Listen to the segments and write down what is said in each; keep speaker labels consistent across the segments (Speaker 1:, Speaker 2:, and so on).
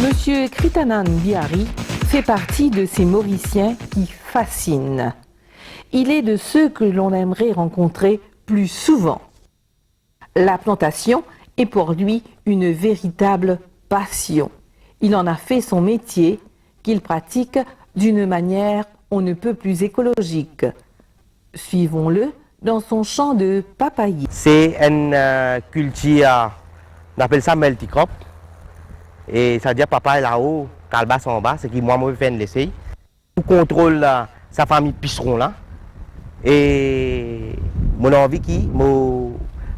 Speaker 1: Monsieur Kritanan Bihari fait partie de ces Mauriciens qui fascinent. Il est de ceux que l'on aimerait rencontrer plus souvent. La plantation est pour lui une véritable passion. Il en a fait son métier, qu'il pratique d'une manière on ne peut plus écologique. Suivons-le dans son champ de papayi.
Speaker 2: C'est une culture, on appelle ça multicrop. Et ça veut dire papa est là-haut, calebasse en bas, c'est qui moi je fais l'essai. Je contrôle sa famille picheron là. Et mon envie qui m'a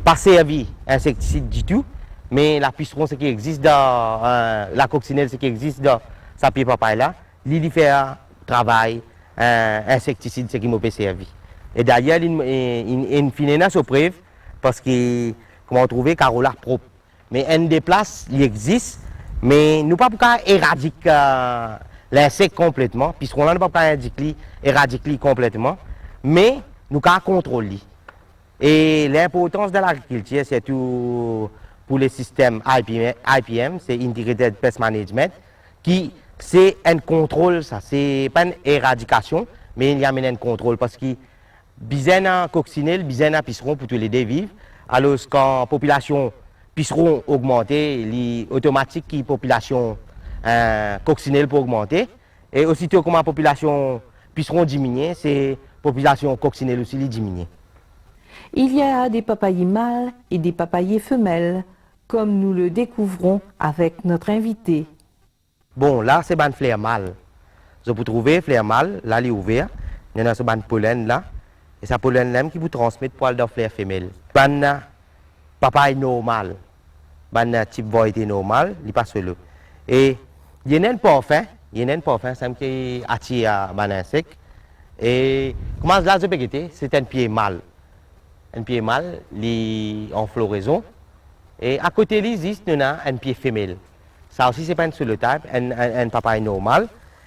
Speaker 2: pas servi insecticide du tout, mais la picheron ce qui existe dans la coccinelle ce qui existe dans sa pied papa là, il fait un travail insecticide ce qui m'a servi. Et d'ailleurs il finit dans ce preuve parce que comment trouver Carola propre. Mais un des places il existe. Mais nous ne pouvons pas éradiquer l'insecte complètement, puisqu'on ne peut pas éradiquer complètement, mais nous pouvons contrôler. Et l'importance de l'agriculture, c'est tout pour le système IPM, c'est Integrated Pest Management, qui c'est un contrôle, ça c'est pas une éradication, mais il y a un contrôle parce que bizarre coccinelle, bizarre pisseron pour tous les deux vivre, alors quand la population pisseront augmenter, les automatiques qui population coccinelle pour augmenter. Et aussitôt comme la population pisseront diminuer, c'est population coccinelle aussi les diminuer.
Speaker 1: Il y a des papayers mâles et des papayers femelles, comme nous le découvrons avec notre invité.
Speaker 2: Bon, là c'est ban fleur mâle. Vous pouvez trouver fleur mâle, là il est ouvert. Il y en a ce ban pollen là. Et ça pollen là qui vous transmet poil de fleur femelle. Ban papaye normal. Ban type variété normal, il passe là. Et il y a un parfum, c'est qui attire ban insecte. Et comment là je peux guetter, c'est un pied mâle. Un pied mâle, il en floraison. Et à côté il existe un pied femelle. Ça aussi c'est pas un seul type, un papaye normal.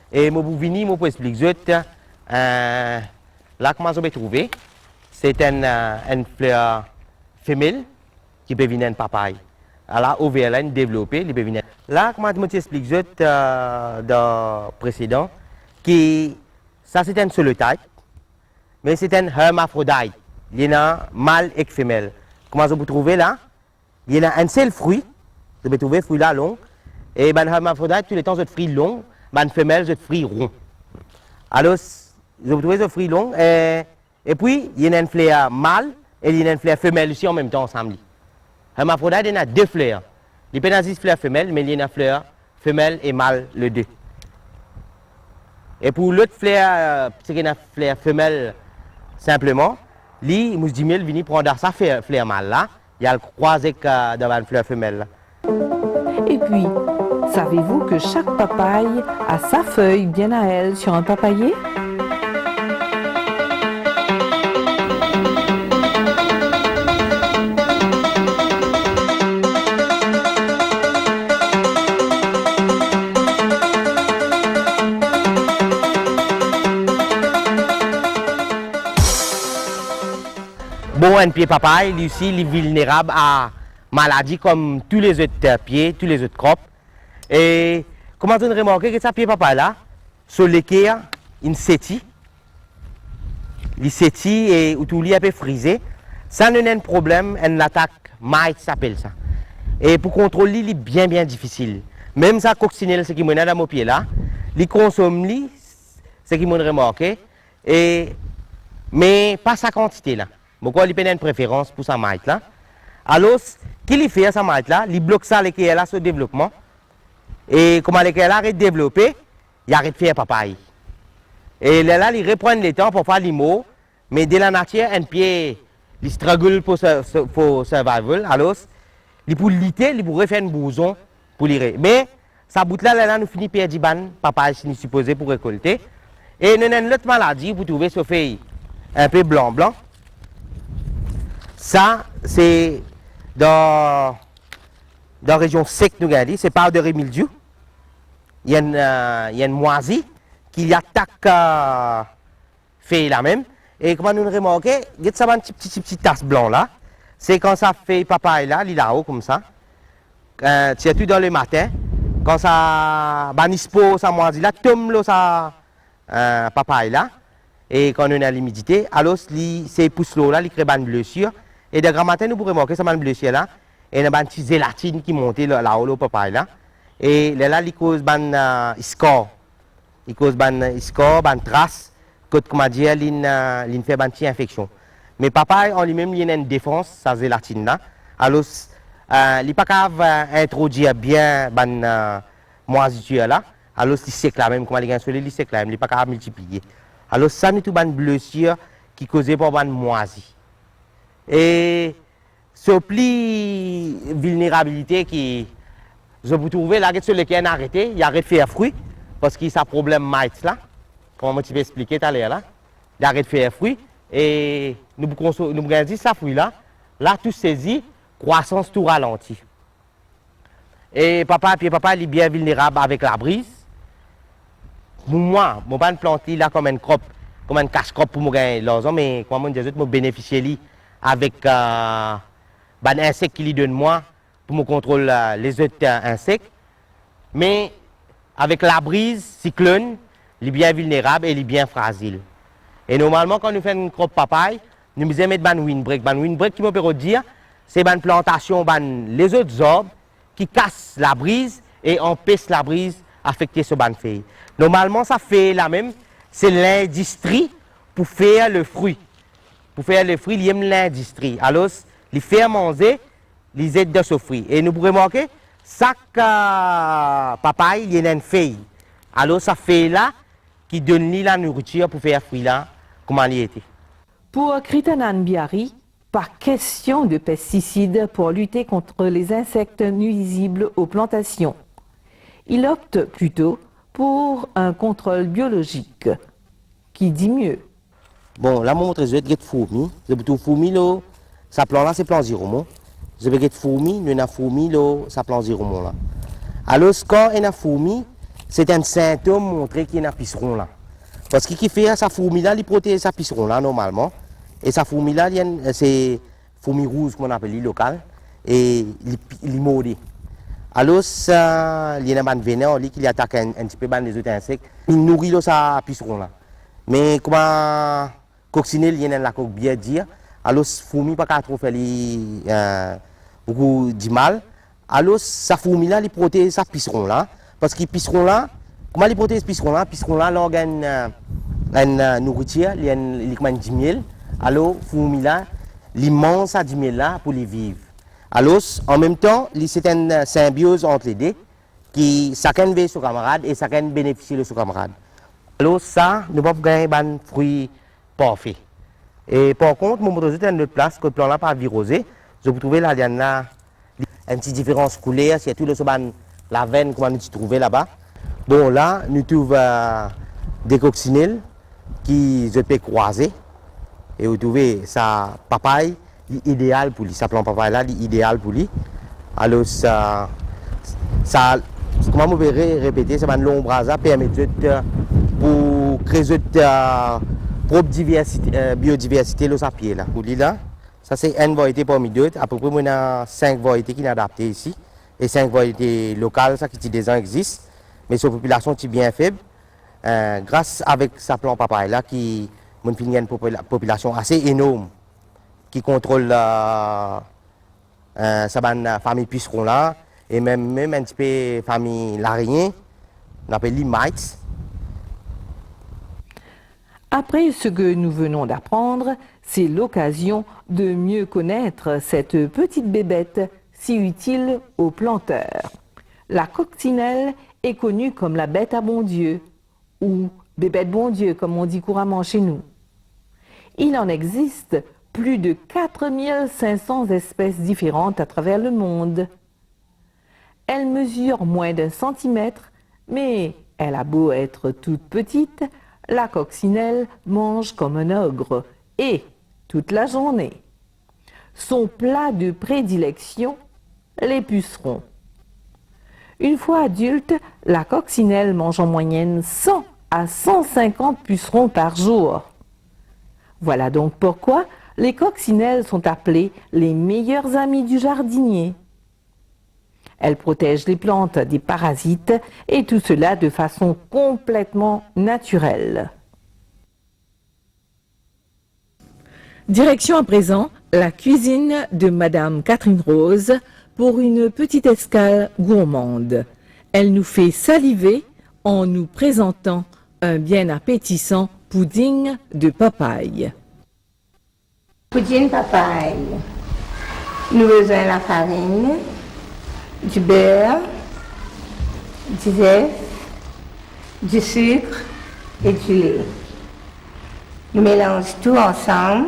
Speaker 2: Et moi vous venez, moi pour expliquer là comment je peux trouver, c'est une fleur femelle qui peut venir un papaye. Alors, au VLN développé, il peut venir. Là, comment je t'explique dans précédent, que ça c'est un seul type, mais c'est un hermaphrodite. Il y a mâle et femelle. Comment je peux trouver là? Il y a un seul fruit, je peux trouver fruit là long, et ben hermaphrodite, tous les temps, je fruit long, ben femelle, je fruit rond. Alors, je peux trouver ce fruit long, et puis il y a une fleur mâle et il y a une fleur femelle aussi en même temps ensemble. Hermaphrodite, il y a deux fleurs. Il y a 6 fleurs femelles, mais il y a une fleur femelle et mâle, les deux. Et pour l'autre fleur, c'est une fleur femelle simplement, lui, il dit qu'il vient prendre sa fleur mâle là, il a le croisé devant une fleur femelle.
Speaker 1: Et puis, savez-vous que chaque papaye a sa feuille bien à elle sur un papayer?
Speaker 2: Bon, un pied papaye, lui aussi, il est vulnérable à maladies comme tous les autres pieds, tous les autres crops. Et comment on remarque que ce pied papaye là, sur l'équerre, il s'étire. Il s'étire et tout lui est un peu frisé. Ça n'est un problème, une attaque mite s'appelle ça. Et pour contrôler, il est bien difficile. Même sa coccinelle, ce qui m'a dans mon pied là, il consomme, ce qui m'a remarqué, mais pas sa quantité là. Pourquoi il prend une préférence pour sa maït là? Alors, qu'il fait sa maït là, il bloque ça l'équerre là sur le développement. Et comment l'équerre là arrête de développer, il arrête de faire papaye. Et là, il reprend le temps pour faire les mots, mais de la nature, un pied, il struggle pour survival. Alors, il pour lutter, il pour refaire un bouson pour lire. Mais sa bout là, nous finit par dire papaye, c'est supposé pour récolter. Et nous avons une autre maladie, vous trouvez ce feuille un peu blanc. Ça, c'est dans la région sec, nous avons c'est pas de mildiou. Il y a une moisie qui attaque feuille là même. Et comment nous remarquons, il y a une petite tasse blanc là. C'est quand ça fait papaye là, il est là-haut comme ça. C'est tout dans le matin. quand ça banispo ça moisi là tombe là ça papaye là et quand on a l'humidité alors ces pousses là ils créent une blessure et de grand matin nous pourrons remarquer ça une blessure là et une petite gélatine qui monte là haut papaye là et là il cause score il cause score trace que comment dire il fait une petite infection mais papaye en lui-même il y a une défense sa gélatine là alors il n'est pas capable d'introduire bien la moisissure là. Alors, il sec là même, comme il soleil, il sec là même, il n'est pas capable de multiplier. Alors, ça, c'est une blessure qui cause par une moisie. Et ce pli vulnérabilité qui, je vous trouve là, sur lequel il a arrêté, il arrête de faire fruit, parce qu'il a un problème mites là, comme je vais expliquer tout à l'heure là. Il arrête de faire fruit, et nous avons dit ça fruit là, tout saisi. Croissance tout ralenti. Et papa il est bien vulnérable avec la brise. Moi, je ne vais pas planter là comme une crop, comme une cache-crop pour me gagner l'argent, mais comment je vais bénéficier avec les insectes qu'il donne moi pour me contrôler les autres insectes. Mais avec la brise, cyclone, il est bien vulnérable et il est bien fragile. Et normalement, quand nous faisons une crop papaye, nous mettons une windbreak. Une windbreak qui me peut dire, c'est une plantation, les autres arbres qui cassent la brise et empêchent la brise affecter ce ban feuille. Normalement, ça fait la même, c'est l'industrie pour faire le fruit. Pour faire le fruit, il aime l'industrie. Alors, les faire manger, les aides de ce fruit. Et nous pourrons remarquer, chaque papaye, il y a une feuille. Alors, ça fait là qui donne la nourriture pour faire le fruit là, comment il était.
Speaker 1: Pour Kritanan Biari, pas question de pesticides pour lutter contre les insectes nuisibles aux plantations. Il opte plutôt pour un contrôle biologique. Qui dit mieux?
Speaker 2: Bon, là, je montre les fourmis. Les fourmis, ça plante là, c'est plan zéro. Je vais fourmis, nous avons fourmis, ça plante zéro. Là. Alors, quand il y a fourmi, c'est un symptôme montré qu'il y a un pisseron là. Parce que qui fait sa fourmi là, il protège sa pisseron là, normalement. Et sa fourmi là, c'est fourmi rouge qu'on appelle local et il mordit. Alors ça, il y a un venin qui attaque un petit peu les autres insectes. Il nourrit sa pisseron là. Mais comme coccinelle, il y a la coque bien dire. Alors fourmi pas trop faire beaucoup de mal. Alors sa fourmi là, il protège sa pisseron là parce que pisseron là, comment il protège pisseron là, l'organe une nourriture, il y a du miel. Alors, fourmi là, il mange ça du miel là pour les vivre. Alors, en même temps, c'est une symbiose entre les deux, qui chacun veut son camarade et chacun bénéficie de son camarade. Alors, ça, nous pouvons gagner un fruit parfait. Et par contre, mon moto, c'est une autre place que le plan là pas virosé. Je peux trouver là, il y en a une petite différence couleur, c'est tout le la veine qu'on nous trouver là-bas. Bon, là, nous trouvons des coccinelles qui se peuvent croiser. Et vous trouvez sa papaye idéal pour lui, sa plante papaye là, idéal pour lui. Alors ça comment vous verrez répéter, c'est un long brasa permet pour créer propre biodiversité le sapier là. Pour lui là, ça c'est une variété parmi d'autres. À peu près on a 5 variétés qui sont adaptées ici et 5 variétés locales ça qui des ans existent, mais sur population qui bien faible. Grâce avec sa plante papaye là qui on finit une population assez énorme qui contrôle sa famille puceron là et même un petit peu famille l'araignée, on appelle les mites.
Speaker 1: Après ce que nous venons d'apprendre, c'est l'occasion de mieux connaître cette petite bébête si utile aux planteurs. La coccinelle est connue comme la bête à bon Dieu ou bébête bon Dieu comme on dit couramment chez nous. Il en existe plus de 4500 espèces différentes à travers le monde. Elle mesure moins d'1 centimètre, mais elle a beau être toute petite, la coccinelle mange comme un ogre et toute la journée. Son plat de prédilection, les pucerons. Une fois adulte, la coccinelle mange en moyenne 100 à 150 pucerons par jour. Voilà donc pourquoi les coccinelles sont appelées les meilleurs amis du jardinier. Elle protège les plantes des parasites et tout cela de façon complètement naturelle. Direction à présent la cuisine de Madame Catherine Rose pour une petite escale gourmande. Elle nous fait saliver en nous présentant un bien appétissant pudding de papaye.
Speaker 3: Pudding papaye. Nous avons besoin de la farine, du beurre, du œuf, du sucre et du lait. Nous mélangeons tout ensemble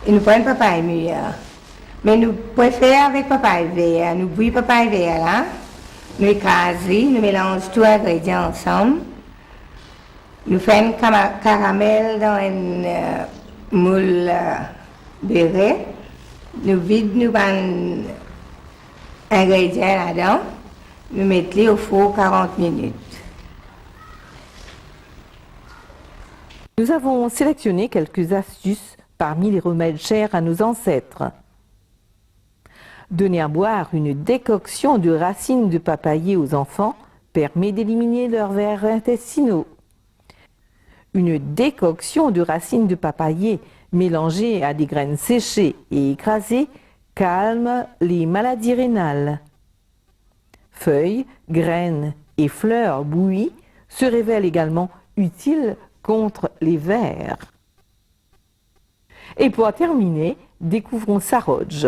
Speaker 3: et nous prenons papaye mûre. Mais nous préférons avec papaye vert. Nous bouillons papaye vert là, nous écrasons, nous mélangeons tous les ingrédients ensemble. Nous faisons caramel dans une moule beurrée. Nous vidons nos ingrédients là-dedans. Nous mettons au four 40 minutes.
Speaker 1: Nous avons sélectionné quelques astuces parmi les remèdes chers à nos ancêtres. Donner à boire une décoction de racines de papayer aux enfants permet d'éliminer leurs vers intestinaux. Une décoction de racines de papayer mélangée à des graines séchées et écrasées calme les maladies rénales. Feuilles, graines et fleurs bouillies se révèlent également utiles contre les vers. Et pour terminer, découvrons Saroge,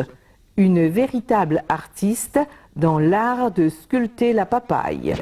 Speaker 1: une véritable artiste dans l'art de sculpter la papaye.